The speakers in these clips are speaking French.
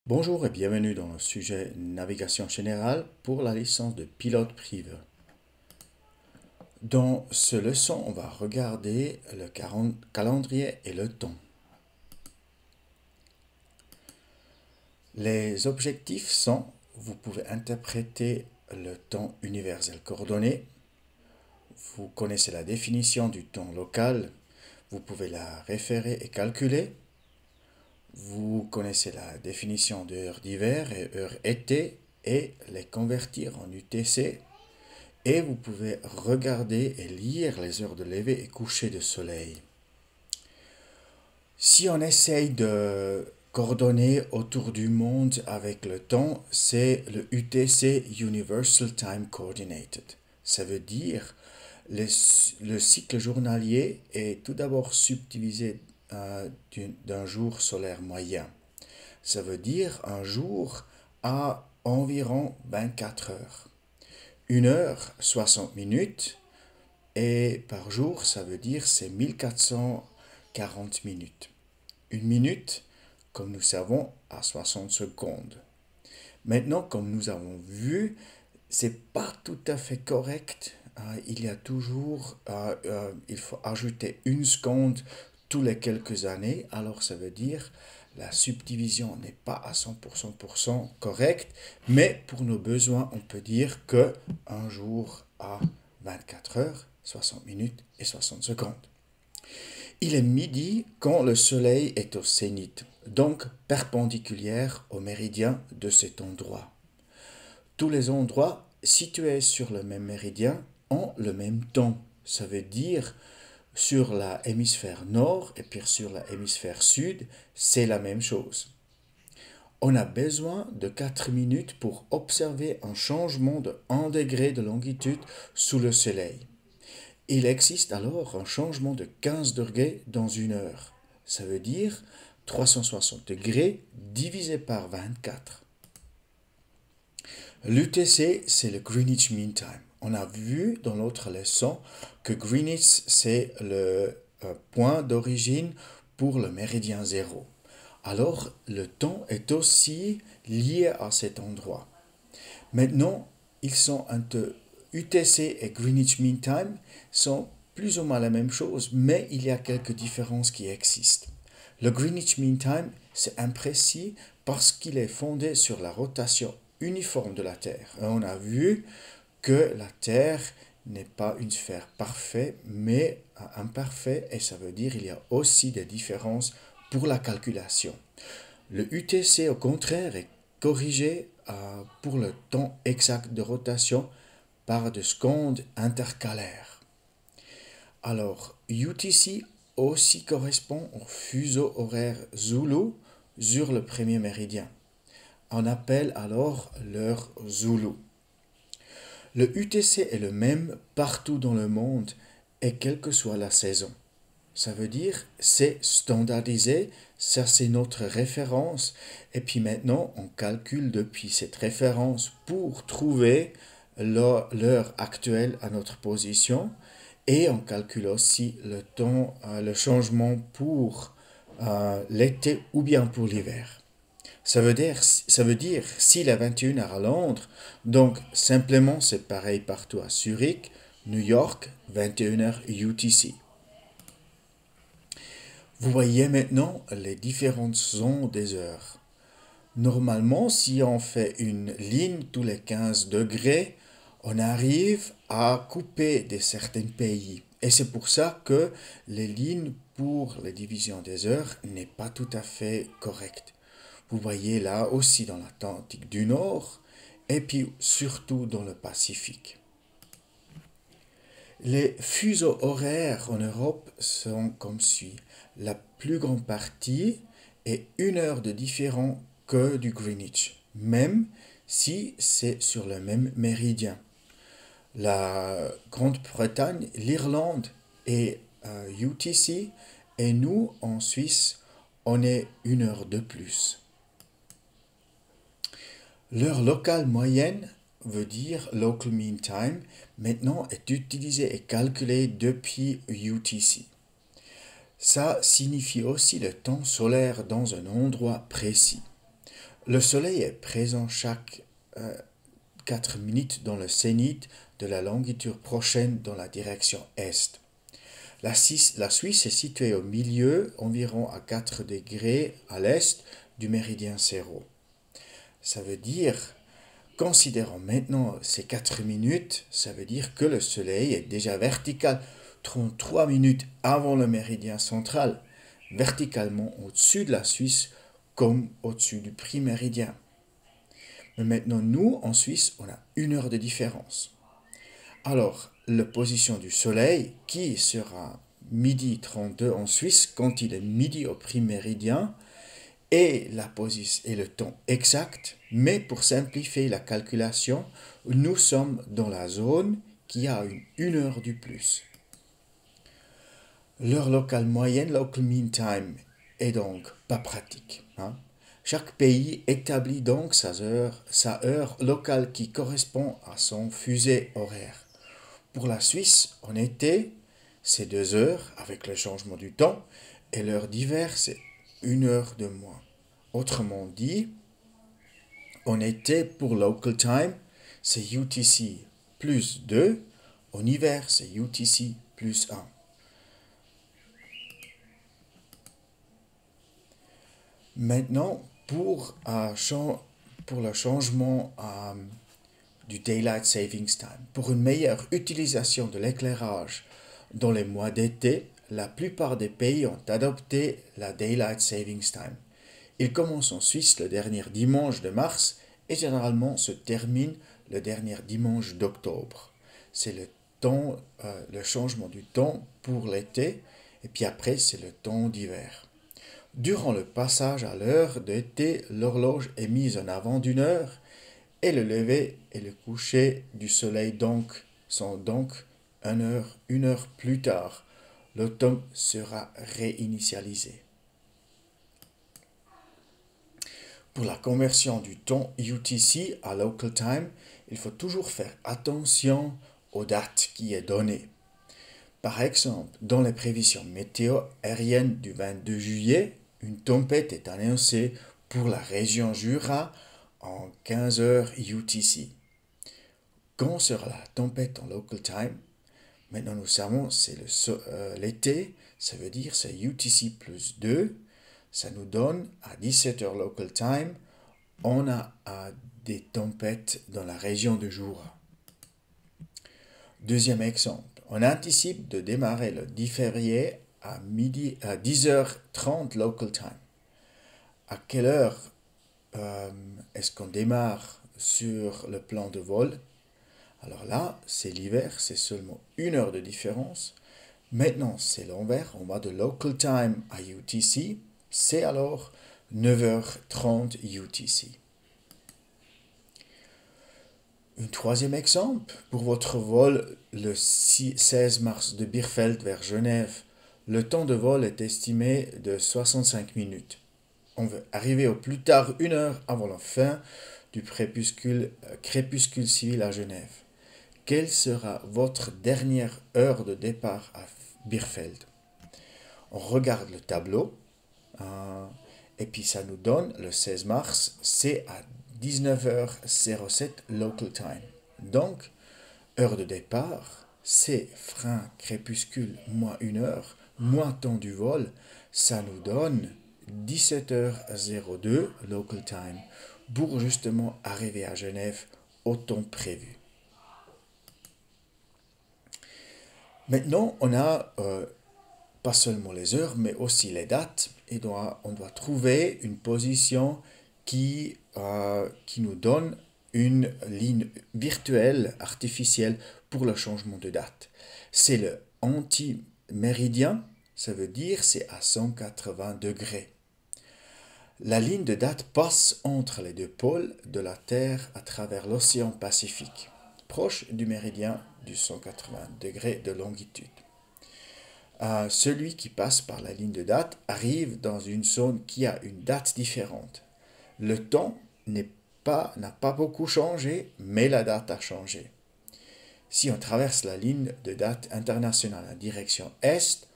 Bonjour et bienvenue dans le sujet navigation générale pour la licence de pilote privé. Dans ce leçon, on va regarder le calendrier et le temps. Les objectifs sont, vous pouvez interpréter le temps universel coordonné, vous connaissez la définition du temps local, vous pouvez la référer et calculer, vous connaissez la définition d'heure d'hiver et heure été et les convertir en UTC. Et vous pouvez regarder et lire les heures de lever et coucher de soleil. Si on essaye de coordonner autour du monde avec le temps, c'est le UTC Universal Time Coordinated. Ça veut dire le cycle journalier est tout d'abord subdivisé d'un jour solaire moyen. Ça veut dire un jour à environ 24 heures. 1 heure, 60 minutes, et par jour, ça veut dire c'est 1440 minutes. 1 minute, comme nous savons, à 60 secondes. Maintenant, comme nous avons vu, c'est pas tout à fait correct. Il y a toujours, il faut ajouter 1 seconde tous les quelques années. Alors ça veut dire la subdivision n'est pas à 100% correcte, mais pour nos besoins, on peut dire que un jour a 24 heures, 60 minutes et 60 secondes. Il est midi quand le soleil est au zénith, donc perpendiculaire au méridien de cet endroit. Tous les endroits situés sur le même méridien ont le même temps. Ça veut dire sur l'hémisphère nord et puis sur l'hémisphère sud, c'est la même chose. On a besoin de 4 minutes pour observer un changement de 1 degré de longitude sous le soleil. Il existe alors un changement de 15 degrés dans 1 heure. Ça veut dire 360 degrés divisé par 24. L'UTC, c'est le Greenwich Mean Time. On a vu dans l'autre leçon que Greenwich, c'est le point d'origine pour le méridien zéro. Alors, le temps est aussi lié à cet endroit. Maintenant, UTC et Greenwich Mean Time sont plus ou moins la même chose, mais il y a quelques différences qui existent. Le Greenwich Mean Time, c'est imprécis parce qu'il est fondé sur la rotation uniforme de la Terre. Et on a vu que la Terre n'est pas une sphère parfaite, mais imparfaite, et ça veut dire qu'il y a aussi des différences pour la calculation. Le UTC, au contraire, est corrigé pour le temps exact de rotation par des secondes intercalaires. Alors, UTC aussi correspond au fuseau horaire Zulu sur le premier méridien. On appelle alors l'heure Zulu. Le UTC est le même partout dans le monde et quelle que soit la saison. Ça veut dire c'est standardisé, ça c'est notre référence et puis maintenant on calcule depuis cette référence pour trouver l'heure actuelle à notre position et on calcule aussi le temps, le changement pour l'été ou bien pour l'hiver. Ça veut dire s'il est 21 heures à Londres, donc simplement c'est pareil partout à Zurich, New York, 21 heures UTC. Vous voyez maintenant les différentes zones des heures. Normalement, si on fait une ligne tous les 15 degrés, on arrive à couper de certains pays. Et c'est pour ça que les lignes pour les divisions des heures n'est pas tout à fait correcte. Vous voyez là aussi dans l'Atlantique du Nord et puis surtout dans le Pacifique. Les fuseaux horaires en Europe sont comme suit. La plus grande partie est 1 heure de différent que du Greenwich, même si c'est sur le même méridien. La Grande-Bretagne, l'Irlande et UTC, et nous en Suisse, on est 1 heure de plus. L'heure locale moyenne veut dire Local Mean Time, maintenant est utilisée et calculée depuis UTC. Ça signifie aussi le temps solaire dans un endroit précis. Le soleil est présent chaque 4 minutes dans le zénith de la longitude prochaine dans la direction est. La Suisse est située au milieu, environ à 4 degrés à l'est du méridien zéro. Ça veut dire, considérons maintenant ces 4 minutes, ça veut dire que le soleil est déjà vertical 33 minutes avant le méridien central, verticalement au-dessus de la Suisse comme au-dessus du prix-méridien. Mais maintenant, nous, en Suisse, on a 1 heure de différence. Alors, la position du soleil, qui sera midi 32 en Suisse, quand il est midi au prix-méridien, et la position et le temps exact, mais pour simplifier la calculation, nous sommes dans la zone qui a 1 heure du plus. L'heure locale moyenne, local mean time, est donc pas pratique. Chaque pays établit donc sa heure locale qui correspond à son fusée horaire. Pour la Suisse, en été, c'est 2 heures avec le changement du temps, et l'heure d'hiver, c'est 1 heure de moins. Autrement dit, en été, pour local time, c'est UTC plus 2, en hiver, c'est UTC plus 1. Maintenant, pour le changement du Daylight Savings Time, pour une meilleure utilisation de l'éclairage dans les mois d'été, la plupart des pays ont adopté la Daylight Savings Time. Il commence en Suisse le dernier dimanche de mars et généralement se termine le dernier dimanche d'octobre. C'est le changement du temps pour l'été et puis après c'est le temps d'hiver. Durant le passage à l'heure d'été, l'horloge est mise en avant d'1 heure et le lever et le coucher du soleil sont donc 1 heure plus tard. Le temps sera réinitialisé. Pour la conversion du temps UTC à local time, il faut toujours faire attention aux dates qui est donnée. Par exemple, dans les prévisions météo aériennes du 22 juillet, une tempête est annoncée pour la région Jura en 15 heures UTC. Quand sera la tempête en local time? Maintenant nous savons c'est l'été, ça veut dire c'est UTC plus 2. Ça nous donne à 17 heures local time, on a des tempêtes dans la région de Jura. Deuxième exemple, on anticipe de démarrer le 10 février à 10h30 local time. À quelle heure est-ce qu'on démarre sur le plan de vol? Alors là, c'est l'hiver, c'est seulement 1 heure de différence. Maintenant, c'est l'envers, on va de local time à UTC, c'est alors 9h30 UTC. Un troisième exemple, pour votre vol le 16 mars de Birfeld vers Genève, le temps de vol est estimé de 65 minutes. On veut arriver au plus tard 1 heure avant la fin du crépuscule civil à Genève. Quelle sera votre dernière heure de départ à Birfeld? On regarde le tableau et puis ça nous donne le 16 mars, c'est à 19h07 local time. Donc, heure de départ, c'est frein crépuscule moins 1 heure, moins temps du vol, ça nous donne 17h02 local time pour justement arriver à Genève au temps prévu. Maintenant, on a pas seulement les heures, mais aussi les dates, et on doit trouver une position qui nous donne une ligne virtuelle, artificielle, pour le changement de date. C'est le antiméridien, ça veut dire c'est à 180 degrés. La ligne de date passe entre les deux pôles de la Terre à travers l'océan Pacifique, proche du méridien du 180 degrés de longitude. Celui qui passe par la ligne de date arrive dans une zone qui a une date différente. Le temps n'a pas beaucoup changé, mais la date a changé. Si on traverse la ligne de date internationale en direction est,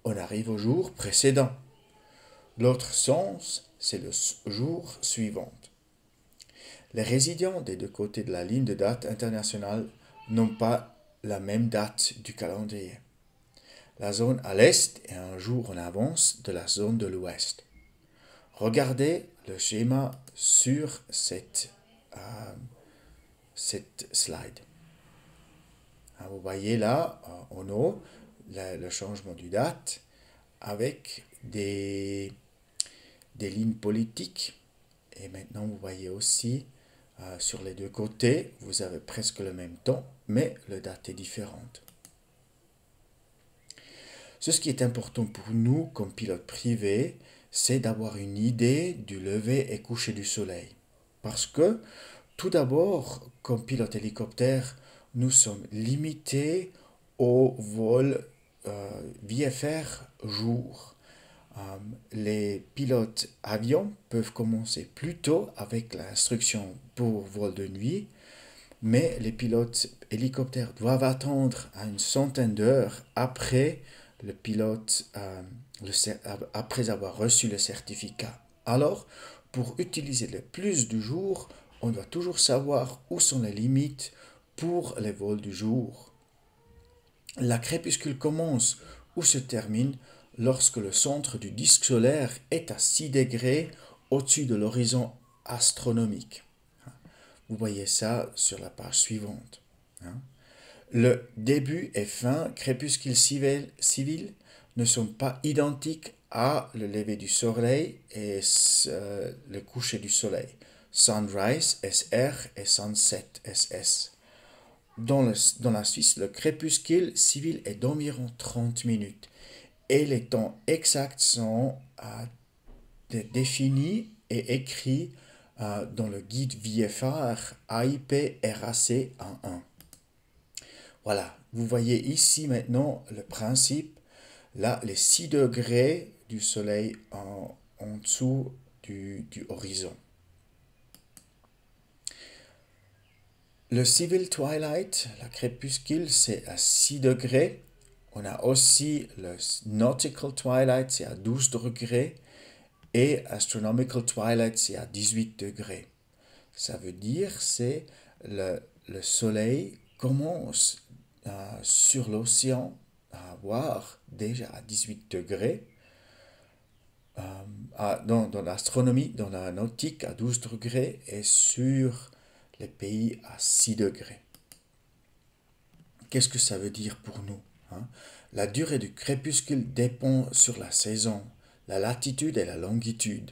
on arrive au jour précédent. L'autre sens, c'est le jour suivant. Les résidents des deux côtés de la ligne de date internationale n'ont pas la même date du calendrier. La zone à l'est est un jour en avance de la zone de l'ouest. Regardez le schéma sur cette slide. Vous voyez là, en haut, le changement du date avec des lignes politiques. Et maintenant, vous voyez aussi sur les deux côtés, vous avez presque le même temps, mais la date est différente. Ce qui est important pour nous comme pilote privé, c'est d'avoir une idée du lever et coucher du soleil. Parce que, tout d'abord, comme pilote hélicoptère, nous sommes limités au vol VFR jour. Les pilotes avions peuvent commencer plus tôt avec l'instruction pour vol de nuit, mais les pilotes hélicoptères doivent attendre une centaine d'heures après le pilote, après avoir reçu le certificat. Alors, pour utiliser le plus du jour, on doit toujours savoir où sont les limites pour les vols du jour. La crépuscule commence ou se termine lorsque le centre du disque solaire est à 6 degrés au-dessus de l'horizon astronomique. Vous voyez ça sur la page suivante. Le début et fin crépuscule civil ne sont pas identiques à le lever du soleil et le coucher du soleil. Sunrise SR et Sunset SS. Dans la Suisse, le crépuscule civil est d'environ 30 minutes et les temps exacts sont définis et écrits dans le guide VFR AIP RAC 11. Voilà, vous voyez ici maintenant le principe, là les 6 degrés du soleil en dessous du horizon. Le civil twilight, la crépuscule, c'est à 6 degrés. On a aussi le nautical twilight, c'est à 12 degrés. Et astronomical twilight, c'est à 18 degrés. Ça veut dire c'est le soleil commence sur l'océan à voir déjà à 18 degrés. Dans l'astronomie, dans la nautique à 12 degrés et sur les pays à 6 degrés. Qu'est-ce que ça veut dire pour nous? La durée du crépuscule dépend sur la saison, la latitude et la longitude.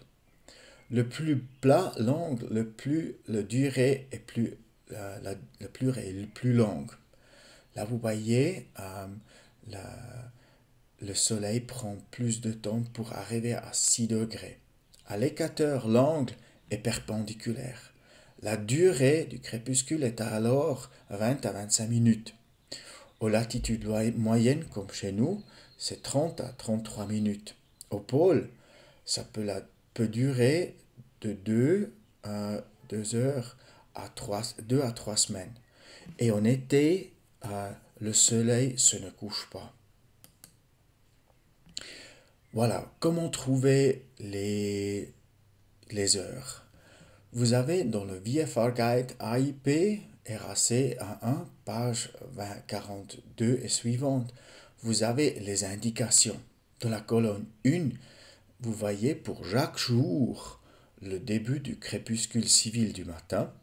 Le plus plat l'angle, le plus la durée est plus longue. Là, vous voyez, le soleil prend plus de temps pour arriver à 6 degrés. À l'équateur, l'angle est perpendiculaire. La durée du crépuscule est alors 20 à 25 minutes. Aux latitudes moyennes, comme chez nous, c'est 30 à 33 minutes. Au pôle, ça peut durer de 2 heures à 3 semaines. Et en été, le soleil ne couche pas. Voilà, comment trouver les heures? Vous avez dans le VFR Guide AIP RAC 11, page 42 et suivante, vous avez les indications. Dans la colonne 1, vous voyez pour chaque jour le début du crépuscule civil du matin.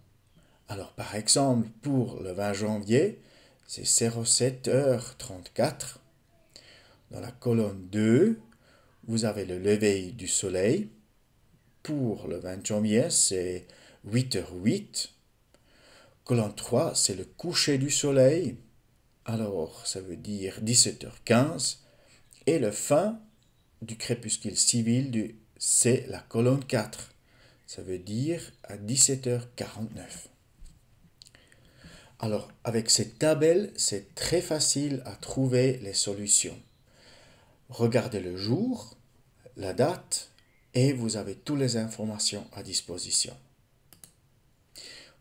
Alors par exemple, pour le 20 janvier, c'est 07h34. Dans la colonne 2, vous avez le lever du soleil. Pour le 20 janvier, c'est 8h08. Colonne 3, c'est le coucher du soleil. Alors, ça veut dire 17h15. Et le fin du crépuscule civil, c'est la colonne 4. Ça veut dire à 17h49. Alors, avec cette tabelle, c'est très facile à trouver les solutions. Regardez le jour, la date, et vous avez toutes les informations à disposition.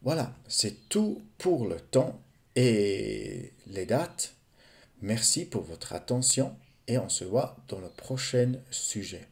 Voilà, c'est tout pour le temps et les dates. Merci pour votre attention et on se voit dans le prochain sujet.